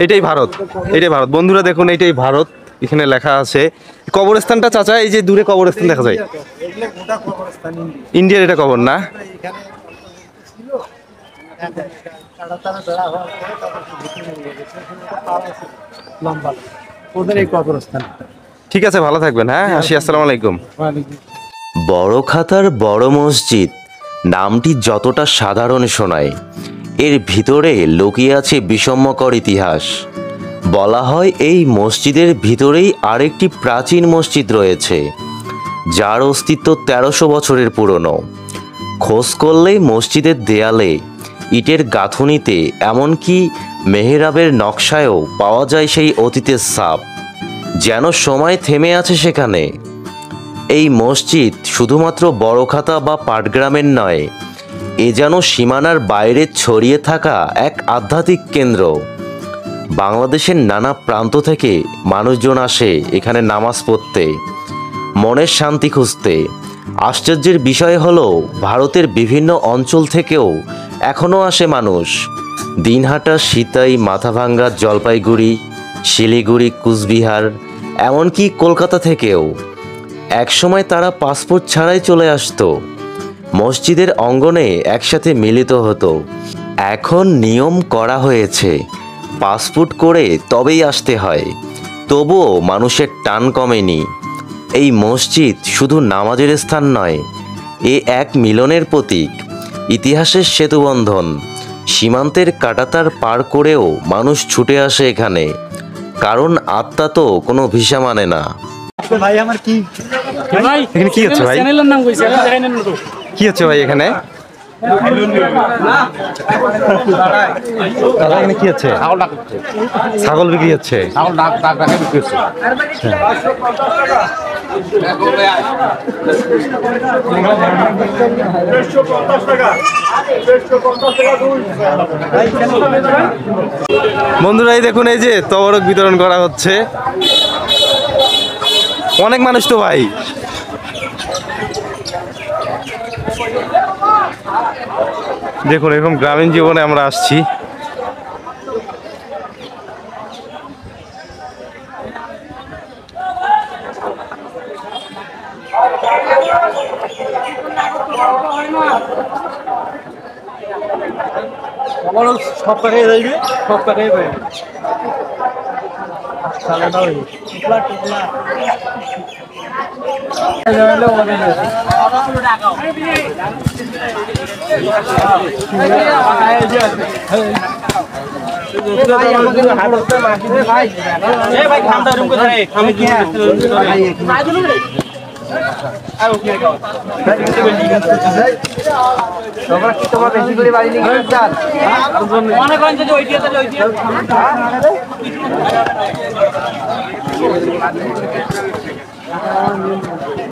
এটাই ভারত, এটাই ভারত বন্ধুরা, দেখুন এটাই ভারত। এখানে লেখা আছে কবরস্থানটা। চাচা এই যে দূরে কবরস্থান দেখা যায়, ইন্ডিয়ার এটা কবর না? ঠিক আছে, ভালো থাকবেন। হ্যাঁ, আসি, আসসালামু আলাইকুম। বড় খাতার বড় মসজিদ নামটি যতটা সাধারণ শোনায়, এর ভিতরে লুকিয়ে আছে বিষম্যকর ইতিহাস। বলা হয় এই মসজিদের ভিতরেই আরেকটি প্রাচীন মসজিদ রয়েছে, যার অস্তিত্ব ১৩০০ বছরের পুরনো। খোঁজ করলেই মসজিদের দেয়ালে, ইটের গাঁথুনিতে, এমনকি মেহরাবের নকশায়ও পাওয়া যায় সেই অতীতের ছাপ, যেন সময় থেমে আছে সেখানে। এই মসজিদ শুধুমাত্র বড়খাতা বা পাটগ্রামের নয়, এ যেন সীমানার বাইরে ছড়িয়ে থাকা এক আধ্যাত্মিক কেন্দ্র। বাংলাদেশের নানা প্রান্ত থেকে মানুষজন আসে এখানে নামাজ পড়তে, মনের শান্তি খুঁজতে। আশ্চর্যের বিষয় হলো ভারতের বিভিন্ন অঞ্চল থেকেও এখনও আসে মানুষ। দিনহাটা, সিতাই, মাথাভাঙ্গা, জলপাইগুড়ি, শিলিগুড়ি, কুচবিহার, এমনকি কলকাতা থেকেও। একসময় তারা পাসপোর্ট ছাড়াই চলে আসতো, মসজিদের অঙ্গনে একসাথে মিলিত হতো। এখন নিয়ম করা হয়েছে, পাসপোর্ট করে তবেই আসতে হয়। তবুও মানুষের টান কমেনি। এই মসজিদ শুধু নামাজের স্থান নয়, এ এক মিলনের প্রতীক, ইতিহাসের সেতুবন্ধন। সীমান্তের কাঁটাতার পার করেও মানুষ ছুটে আসে এখানে, কারণ আত্মা তো কোনো ভিসা মানে না। ভাই আমার কি এখানে কি হচ্ছে ভাই? কি হচ্ছে ভাই এখানে? দাদা এখানে কি হচ্ছে? ছাগল বিক্রি হচ্ছে। বন্ধুরা এই দেখুন, এই যে তবরক বিতরণ করা হচ্ছে। অনেক মানুষ তো ভাই। দেখুন এরকম গ্রামীণ জীবনে আমরা আসছি। সব টাকাই যাইবে, সব টাকাই পাই।